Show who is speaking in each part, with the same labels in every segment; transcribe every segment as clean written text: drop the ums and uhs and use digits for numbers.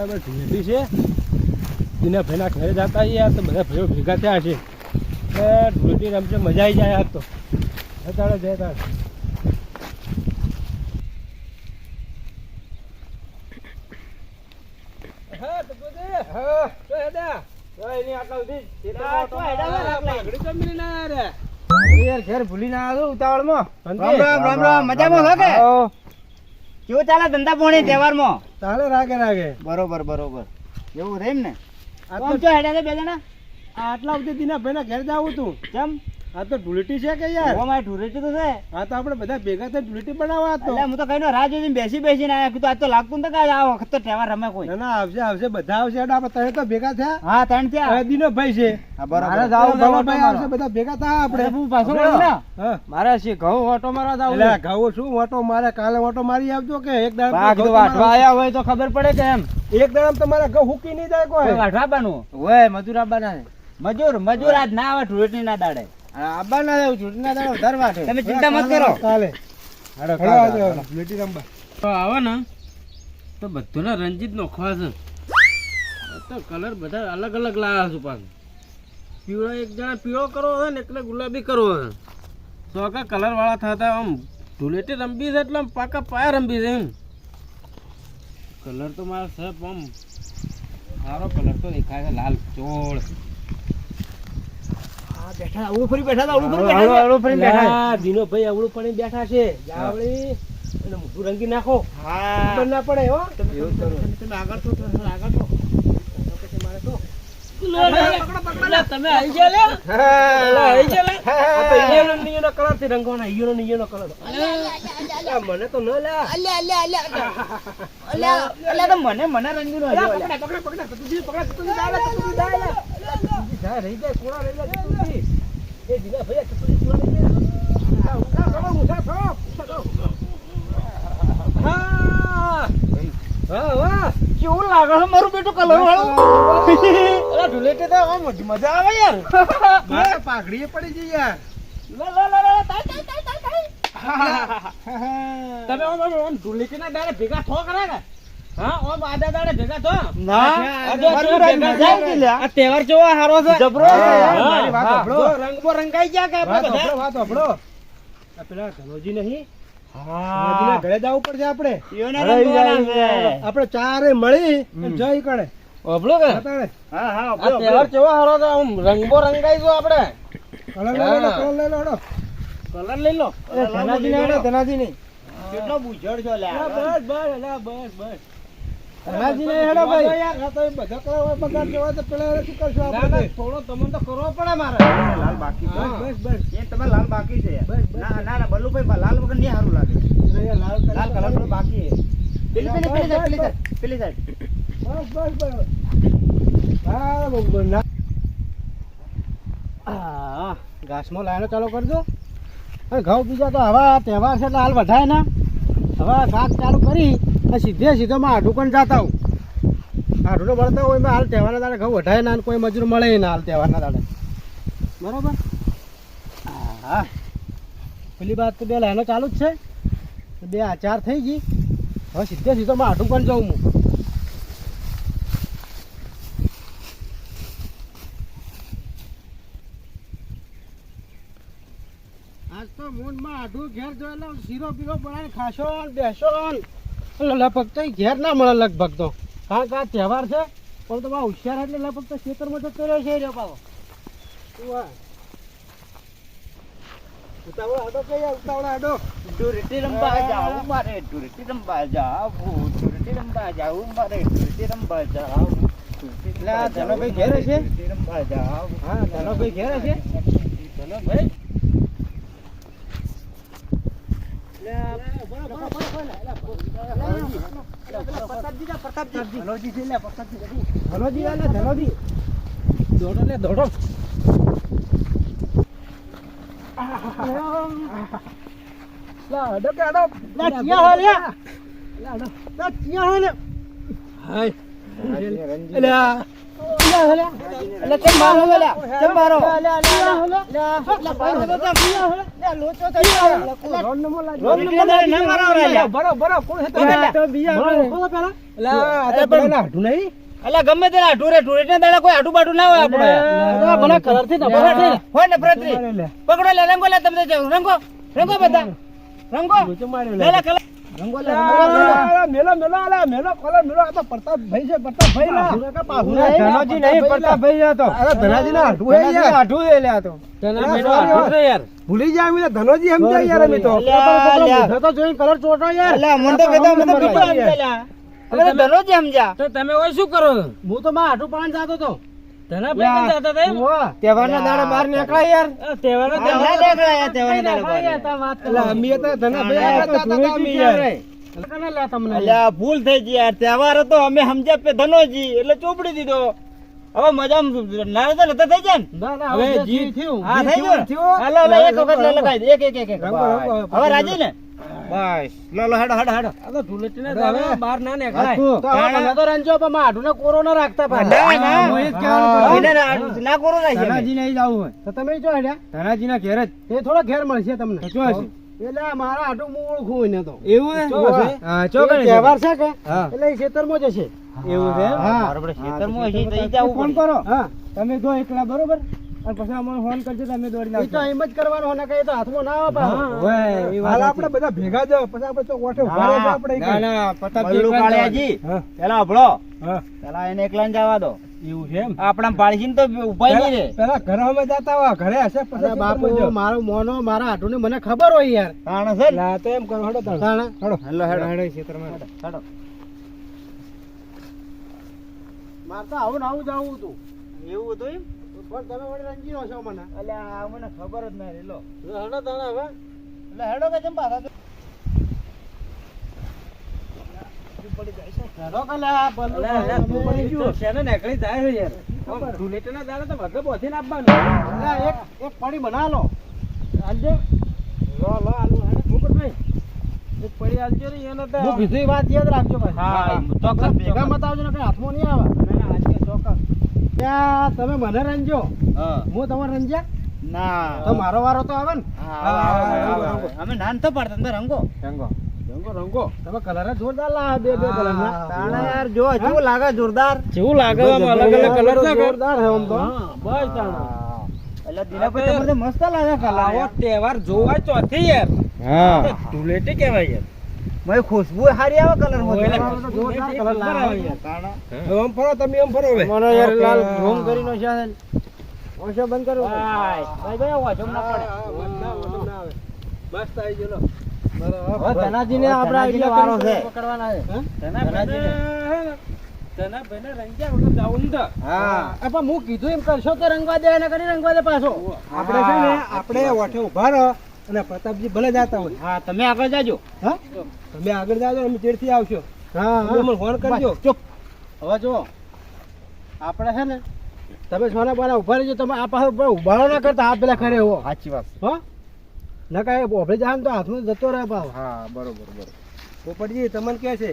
Speaker 1: અમારે ધૂળેટી છે એના ભાઈના ઘરે જતા યાર તો બધા ભાઈઓ ભેગા થયા છે ધૂળેટી રમશે મજા આવી જાય આજ તો તાળે જય તાળે
Speaker 2: ઘેર ભૂલી ના આવ્યો ઉતાવળમાં. રામ રામ મજામાં છો કે કેવું ચાલે ધંધા પોણી તહેવારમાં?
Speaker 1: ચાલે રાગે
Speaker 2: બરોબર બરોબર એવું છે એમ ને. આમ ચો હેડ્યા છે બે જણા?
Speaker 1: આટલા સુધી દીના ભાઈના ઘેર જાવું તું
Speaker 2: કેમ?
Speaker 1: આ તો ધૂળેટી છે કે યાર?
Speaker 2: મારી ધૂળેટી તો છે.
Speaker 1: હા તો આપણે બધા ભેગા થઈ ધૂળેટી બનાવવા તો.
Speaker 2: હું તો કઈ રાહ જોઈને બેસીને આયા કીધું આજ તો લાગતું ને કે આ વખત તો તહેવાર રમે કોઈ.
Speaker 1: ના આવશે બધા આવશે આપણે ત્રણ તો ભેગા થયા.
Speaker 2: હા ત્રણ થયા.
Speaker 1: દીનો ભાઈ છે.
Speaker 2: બરોબર
Speaker 1: ભાઈ આવશે બધા ભેગા થયા આપણે.
Speaker 2: હું પાછો મારે છે ઘઉં ઓટો મારવા જાવ.
Speaker 1: એટલે ઘઉં શું ઓટો મારે કાલે ઓટો મારી આવજો કે એક દાડા
Speaker 2: વાટવા આયા હોય તો ખબર પડે કે એમ
Speaker 1: એક દાડા તમારે ઘઉં હુકી નહીં જાય કોઈ.
Speaker 2: વાટવા બાનું હોય મજૂર આબાના મજૂર આજ ના આવે ધૂળેટી ના દાડે. આબા ના જાવ ધૂળેટી ના દાડે વધારે વાટે. તમે ચિંતા મત કરો
Speaker 1: કાલે ધૂળેટી રમવા
Speaker 3: આવે ને તો બધોને રંજીત નોખવા છે તો કલર બધા અલગ અલગ લાવ્યા છું પાછું. પીળો એક જણા પીળો કરવો હોય ને એટલે ગુલાબી કરવો હોય તો કે કલર વાળા થતા આમ ધૂળેટી રમવી છે એટલે આમ પાકા પાયા રમવી છે એમ. કલર તો મારા સાહેબ આમ સારો કલર તો દેખાય છે લાલ ચોળ.
Speaker 1: દીનો ભાઈ અવળું પડી બેઠા છે જાવળી અને મોઢું રંગી નાખો ના પડે હો. તમે આગળ તો મારે તો
Speaker 3: તમે આવી ગયા
Speaker 1: કલર થી રંગવાના ઈયો કલર મને તો ન
Speaker 2: મને રંગી
Speaker 1: રહી જાય કોણા રહી જાય એ દીના ભાઈ
Speaker 2: કેવું લાગે છે મારું બેટું કલર વાળું? ધૂળેટી તો મજા આવે યાર.
Speaker 1: પાઘડી પડી જઈ યાર.
Speaker 3: તમે ધૂળેટી ના દાડે ભેગા થો કરે ને? હા ઓમ આડા દાડે ભેગા થો
Speaker 2: આ તહેવાર કેવો હારો છે જબરો.
Speaker 3: રંગબો રંગાઈ ગયા કે
Speaker 1: વાત સાંભળો પેલા ધનોજી નહીં ઘરે જવું પડશે આપણે ચારે મળી જઈ કડે
Speaker 3: તહેવાર કેવો હારો છે આમ રંગબો રંગાઈ જો આપણે.
Speaker 1: કલર લઈ લો
Speaker 2: ધનાજી નહીં કેટલો બુજળ છો લે.
Speaker 1: બસ ધનાજી ને હેડો ભાઈ બધા કલર બગાડ જવા તો પેલા શું કરશો આપણે?
Speaker 3: થોડો તમને તો કરવો પડે મારે.
Speaker 2: લાલ બાકી છે.
Speaker 1: બસ
Speaker 2: એ તમે લાલ બાકી છે. ના બલ્લુભાઈ લાલ વગર નહીં સારું લાગે. લાલ કલર તો બાકી છે. પેલી સાઈડ
Speaker 1: હા ઘાસમાં લાઈનો ચાલુ કરજો. ઘઉં બીજા તો હવે તહેવાર છે એટલે હાલ વધાય ના. હવે ઘાસ ચાલુ કરી સીધો આઢું પણ જતા હું આઢું તો મળતા હોય હાલ તહેવારના દાડે ઘઉં વધાય ના કોઈ મજૂર મળે ના હાલ તહેવારના દાડે બરોબર. હા પેલી વાત તો બે લાઈનો ચાલુ જ છે. બે આચાર થઈ ગઈ હવે સીધો આઢું પણ જાઉં હું. આજ તો મૂનમાં આઢું ઘેર જો એટલે શીરો પીરો બનાવીને ખાશો બેસો લગભગ તો ઘેર ના મળે લગભગ તો કારણ કે આ તહેવાર છે પણ તો હોશિયાર એટલે લગભગ તો ખેતરમાં જતો રહ્યો છે રહ્યો પાવો. ઉતાવળા આડો કે ઉતાવળા આડો
Speaker 2: ધૂળેટી રમવા જાવું મારે ધૂળેટી રમવા જાવું
Speaker 1: ધનોભાઈ ઘેર છે. હા ધનોભાઈ ઘેર છે. ધનોભાઈ દોડો લોચો થઈ ગયો રોડ નંબર લાગ્યો બરો કોણ હતો તો બીજા ઓળખો પેલા આ તો પેલા હાડું નહીં
Speaker 2: અલા ગમે તે આઢું રે ટુરેટ ને દાડા કોઈ આઢું બાઢું ના હોય આપણે
Speaker 1: મને કલર થી નબળા છે
Speaker 2: હોય ને પ્રત્રી પકડો લે રંગો લે તમને રંગો રંગો બધા રંગો
Speaker 1: લોચો માર્યો
Speaker 2: લે લે કલર રંગો લે
Speaker 1: મેલો કલર મેલો આ તો પ્રતાપભાઈ છે પ્રતાપભાઈ ના ધનોજી નહીં પ્રતાપભાઈ હતો અરે ધનાજી ના હાડું હે યાર હાડું હે લે આ તો
Speaker 3: ધનાજીનો હાડું છે યાર.
Speaker 1: ભૂલી જાય અમે ધનોજી સમજાય યાર અમે તો તો જોઈ કલર ચોટો યાર
Speaker 2: અલા મન તો કહેતા મને પીપળો સમજેલા હવે દરરોજ સમજા
Speaker 3: તો તમે ઓય શું કરો છો?
Speaker 1: હું તો માં હાડું પાન જાતો તો
Speaker 3: ધનાભાઈ પણ જતા હતા એમ?
Speaker 1: તહેવારના દાડે બહાર નીકળ્યા યાર
Speaker 3: આ તહેવારનો
Speaker 2: ના
Speaker 3: તહેવાર
Speaker 2: દેખાયા તેવાના દાડા
Speaker 1: એટલે અમે તો ધનાભાઈ આગળ જાતા હતા અમે યાર કને લે તમને
Speaker 2: અલ્યા ભૂલ થઈ ગઈ યાર તહેવાર હતો અમે સમજ્યા પે ધનોજી એટલે ચોપડી દીધો હવે મજા ના તો નતા થઈ જાય ને
Speaker 1: ના ના
Speaker 2: હવે
Speaker 1: હવે
Speaker 2: જી
Speaker 1: જી થયું
Speaker 2: હા થઈ ગયું હાલો હાલો એક વખત લે લગાઈ દે એક
Speaker 1: રંગો, રંગો.
Speaker 2: હવે રાજી ને બસ લો લો હેડો હેડો હેડો
Speaker 3: આ તો ધૂળેટીના
Speaker 1: હવે
Speaker 3: દાડે બહાર ના નીકળાય.
Speaker 1: તો હવે તમે તો રંજો પણ માં હાડું ને કોરો ના રાખતા
Speaker 2: ના ના
Speaker 1: હું એ જ કહેવાનું હતું.
Speaker 2: એને ના કરો રાજી
Speaker 1: ધનાજી ને જવું હોય તો તમે જો હેડ્યા ધનાજી ના ઘેર જ એ થોડો ઘેર મળશે તમને જો હશે એટલે મારા હાડું હું ઓળખું હોય ને તો
Speaker 3: એવું હે?
Speaker 1: હા ચોકડ તહેવાર છે કે
Speaker 3: હા.
Speaker 1: એટલે એ ખેતરમાં જશે
Speaker 3: એવું છે એમ?
Speaker 1: હા
Speaker 2: બરોબર ખેતરમાં હશે તો ઈ જવું
Speaker 1: ફોન
Speaker 2: પડે.
Speaker 1: કરો હા તમે જો એકલા બરોબર અને પછી અમને ફોન કરજો તો અમે દોડી લાવશું. એ તો એમ જ કરવાનું હોય ને કઈ તો હાથમાં ના આવે પાછો.
Speaker 3: હોય, એ વાત
Speaker 1: હાલ
Speaker 3: સાચી.
Speaker 1: આપણે બધા ભેગા જાવ પછી આપણે તો ઓઠે ઉભા રહેજો આપણે એક.
Speaker 3: ના ના પ્રતાપજી
Speaker 2: બલ્લુ
Speaker 3: એકલા
Speaker 2: કાળિયાજી
Speaker 1: હા
Speaker 2: પેલા અભળો
Speaker 1: હા
Speaker 2: પેલા એને એકલા જવા દો
Speaker 3: એવું છે એમ?
Speaker 2: આપણા પાળીને તો ઉપાય નહીં રે
Speaker 1: પેલા ઘરે અમે જાતા હોય ઘરે હશે પછી બાપુ મારો મોનો મારા હાટું મને ખબર હોય યાર
Speaker 2: તાણ છે ને?
Speaker 1: ના તો એમ કરો હડો તાણ હડો
Speaker 2: હેલો હેડો
Speaker 1: હેડો ખેતરમાં
Speaker 2: હેડો
Speaker 1: માર તો આવું ને આવું જ આવું હતું
Speaker 2: એવું હતું એમ
Speaker 1: પણ તમે વળી રંજી નો છો મને
Speaker 2: અલ્યા મને ખબર જ ના રે લો
Speaker 1: હડો તાણ હવે
Speaker 2: એટલે હેડો કે ચંપા
Speaker 1: હેડો કે લે આ બલ્લુ
Speaker 3: અલા, અલા,
Speaker 1: તમે પડી
Speaker 3: તો
Speaker 1: ગયું.
Speaker 3: શેને નીકળી જાય છે યાર. આમ
Speaker 1: ખબર.
Speaker 3: ધૂળેટીના દાડે તો બધે પહોંચીને આપવાનું.
Speaker 1: અલા, એક પડી બના લો આલજો
Speaker 3: લો, લો, આલુ, હેડો. મુકુટભાઈ, એક પડી આલજો ને એને તો.
Speaker 1: હું કીધું એ વાત યાદ રાખજો ભાઈ
Speaker 2: હા, ચોક્કસ,
Speaker 1: ભેગા મત આવજો ને કઈ હાથમાં નહીં આવે
Speaker 3: ના, ના, આજે ચોક્કસ.
Speaker 1: ત્યાં તમે મને રંજો
Speaker 2: હા
Speaker 1: હું તમારે રંજ્યા
Speaker 2: ના
Speaker 1: તો મારો વારો તો આવે ને
Speaker 2: અમે નાન તો પાડતા અંદર રંગો
Speaker 1: રંગો રંગો રંગો તમે કલર જ જોરદાર લાવ્યા બે કલર
Speaker 2: તાણા યાર જો કેવું લાગે જોરદાર
Speaker 3: કેવું લાગે આમ અલગ અલગ કલર છે કે?
Speaker 1: જોરદાર છે આમ તો
Speaker 3: હા, બસ તાણા.
Speaker 2: એટલે દિલાભાઈ તમારે તો મસ્ત લાગે કલર
Speaker 3: આવો તહેવાર જોવા ચોથી યાર.
Speaker 2: હા
Speaker 3: તો ધૂળેટી કહેવાય યાર.
Speaker 2: મને ખુશ્બુ હારી આવે કલર માં
Speaker 3: ઓય,
Speaker 1: તમારો તો જોરદાર કલર લાવે યાર.
Speaker 2: તાણા
Speaker 3: હવે આમ ફરો, તમે આમ ફરો હવે.
Speaker 1: મને યાર લાલ ઘૂમ કરીને છે ઓછો બંધ કરો
Speaker 2: ભાઈ ભાઈ આવો જમ ના પડે
Speaker 3: મસ્ત આવી ગયો લો.
Speaker 1: હવે ધનાજીને આપણે
Speaker 2: ધનાજીનો
Speaker 1: આઈડિયા
Speaker 2: વારો છે.
Speaker 1: પકડવાના છે
Speaker 3: ધનાભાઈને રંગ્યા વગર જાવું ને તો.
Speaker 2: હા
Speaker 1: પણ હું કીધું એમ કરશો તો રંગવા દે એને કરી રંગવા દે પાછો આપણે છે ને આપણે ઓઠે ઉભા રહો અને પ્રતાપજી ભલે જાતા હોય
Speaker 2: હા તમે આગળ જાજો
Speaker 1: હા તમે આગળ જાજો અમે ચેડથી આવશો હા મને ફોન કરજો ચૂપ હવે જો આપણે છે ને તમે સોના બાના ઉભા રહેજો તમે આ પાસે ઉભાડો ના કરતા હાથ પેલા ખરે હો
Speaker 2: સાચી વાત
Speaker 1: હો ના કાંઈ ઓભળી જાય ને તો હાથમાં જતો રહે પાછો
Speaker 2: હા બરોબર બરોબર
Speaker 1: પોપટજી તમને કે છે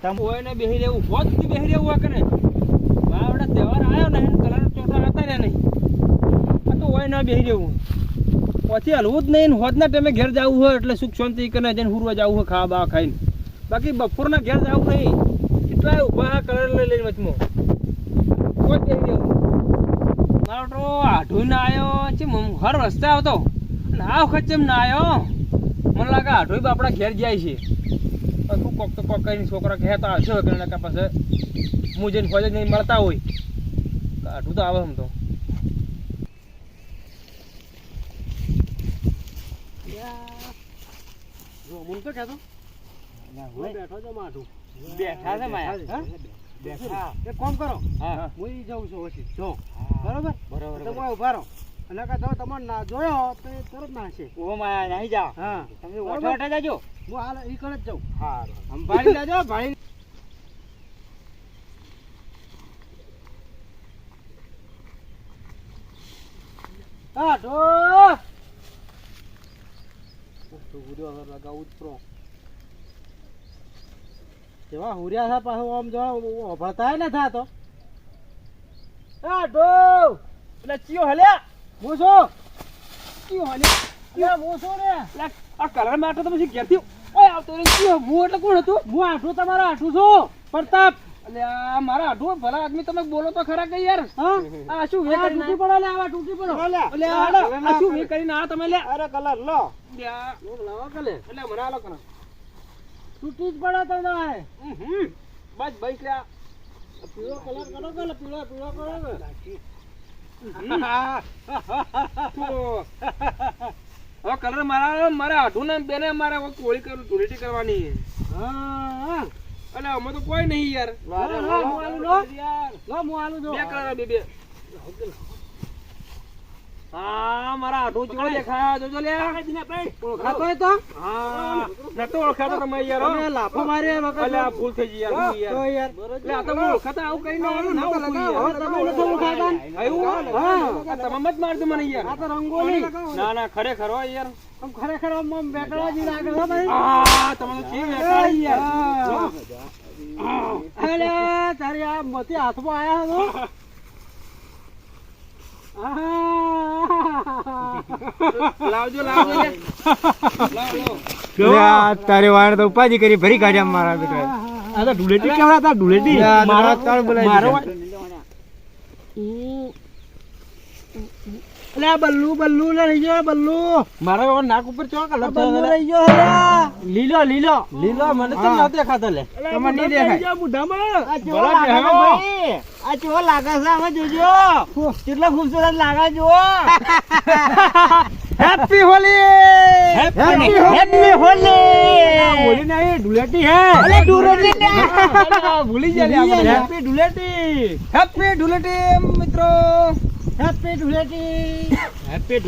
Speaker 3: તમે ઓયને બેહી રહેવું, હોજ સુધી બેહી રહેવું આ કને. વાવડા તહેવાર આયો ને, કલર ચોટા હતા રહ્યા નહીં. આ તો ઓય ના બેહી રહેવું. પછી હલવું જ નહીં, ને હોજના ટાઈમે ઘેર જવું હોય એટલે સુખ શાંતિ કરીને જઈને હુરવા જવું હોય ખાવા બાવા ખાઈને. બાકી બપોરના ઘેર જવું નહીં. કેટલાય ઊભા કલર લઈ લઈને વચમાં. કોઈ બેહી રહેવું. મારો તો આઢું ના આવ્યો છે, હર રસ્તે આવતો. અને આ વખત ચેમ ના આવ્યો? મને લાગે આઢું આપણા ઘેર જાય છે. તું કોક તો કોક કરીને છોકરા કહેતા હશે કે પછી હું જઈને ફોજે નહીં મળતા હોય કાઢું તો આવે આમ તો
Speaker 1: હું તો કહેતો બેઠો છો માઠું
Speaker 2: બેઠા છે માયા
Speaker 1: હા?
Speaker 2: બેઠા
Speaker 1: એક કામ કરો
Speaker 3: હા
Speaker 1: હું ઈ જાઉં છું ઓછી જો બરોબર
Speaker 2: બરોબર
Speaker 1: તમે ઉભા રહો અને કાં જો તમારે ના જોયો તો એ તરત નાખશે
Speaker 2: ઓ માયા નહીં જા
Speaker 1: હા
Speaker 2: તમે ઓઠે ઓઠે જાજો
Speaker 1: હું હાલ ઈ કણ જ જાઉં
Speaker 2: હા
Speaker 1: આમ ભાળી જાજો ભાળી હા તો હુર્યો હવે લગાવું જ પ્રો કેવા હુર્યા છે પાછું આમ જો ભળતા ને થાતો હા તો
Speaker 3: એટલે ચિયો હલ્યા
Speaker 1: હું છું ચિયો હલ્યા હું શું રે
Speaker 3: લે, આ કલર માટે તો પછી ઘેરથી ઓય આવતો રહે છે. હું એટલે કોણ હતું?
Speaker 1: હું આઠું તમારો આઠું છું પ્રતાપ.
Speaker 3: એટલે આ મારા આઠું ભલા આદમી તમે બોલો તો ખરા કે યાર.
Speaker 1: હા
Speaker 3: આ શું વે
Speaker 1: આ
Speaker 3: કરીને
Speaker 1: તૂટી પડો લે આવા તૂટી પડો
Speaker 3: એટલે આ શું વે કરીને આ તમે લે
Speaker 2: અરે કલર લો
Speaker 3: લે આ લાવો કલે એટલે મને આલો કરો.
Speaker 1: તૂટી જ પડો તમને
Speaker 3: બસ બસ લે આ.
Speaker 1: પીળો કલર કરો કે પીળો પીળો કરો ને
Speaker 3: હવે કલર મારા આઠું ને બેને મારે હવે કોળી કરું ધૂળેટી કરવાની.
Speaker 1: હા
Speaker 3: એટલે અમે તો કોઈ નહીં યાર.
Speaker 1: હું આલું લો લો હું આલું જો
Speaker 3: બે કલર બે હા મારા આઠું ચેવો દેખાય જોજો લે.
Speaker 1: ઓળખાતો હોય તો
Speaker 3: હા નતો ઓળખાતો તમે યાર હો.
Speaker 1: તમે લાફો મારે વગર
Speaker 3: એટલે આ ભૂલ થઈ ગઈ યાર ભૂલ
Speaker 1: તો
Speaker 3: યાર.
Speaker 1: યાર
Speaker 3: એટલે આ તો હું ઓળખાતા આવું કઈ ના
Speaker 1: ના
Speaker 3: ના
Speaker 1: લગાવો, તમે નથી ઓળખાતા ને?
Speaker 3: આવ્યું
Speaker 1: હા.
Speaker 3: આ તમે જ મારજો મને યાર.
Speaker 1: આ તો રંગોલી
Speaker 3: ના ના ખરેખર હો યાર.
Speaker 1: આમ ખરેખર આમ બેકડા જ લાગે હો ભાઈ
Speaker 3: આ તમે તો કેવી વેપારી યાર.
Speaker 1: અરે તારી આ મોતી હાથમાં આયા હતો
Speaker 3: લાવજો લાવજો યાર. લાવ લાવ.
Speaker 2: તારે વાણ તો ઉપાધિ કરી ભરી કાઢ્યા મારા બેટા આ તો ઢુલેટી કેવડા હતા ઢુલેટી મારો તળ બોલાવી
Speaker 1: અલે બલ્લુ બલ્લુ ને લઈ ગયો બલ્લુ
Speaker 3: મારા નાક ઉપર ચો કલર
Speaker 1: બલ્લુ લઈ ગયો અલ્યા
Speaker 2: લીલો લીલો
Speaker 3: લીલો મને તો ન દેખાતો લે.
Speaker 2: તમને નહીં દેખાય
Speaker 1: મોઢામાં આ
Speaker 2: ભલા બેહો.
Speaker 1: આ ચેવો લાગે છે હવે જોજો કેટલા ખૂબસૂરત લાગે જો
Speaker 2: હેપી હોલી હેપી હોલી હોલી નહીં ઢુલેટી હે
Speaker 1: અલે ડુરેટી ને
Speaker 2: ભૂલી ગયા
Speaker 1: હેપી ડુલેટી
Speaker 2: હેપી ઢુલેટી મિત્રો
Speaker 1: હેપી ડુલેટી
Speaker 2: હેપી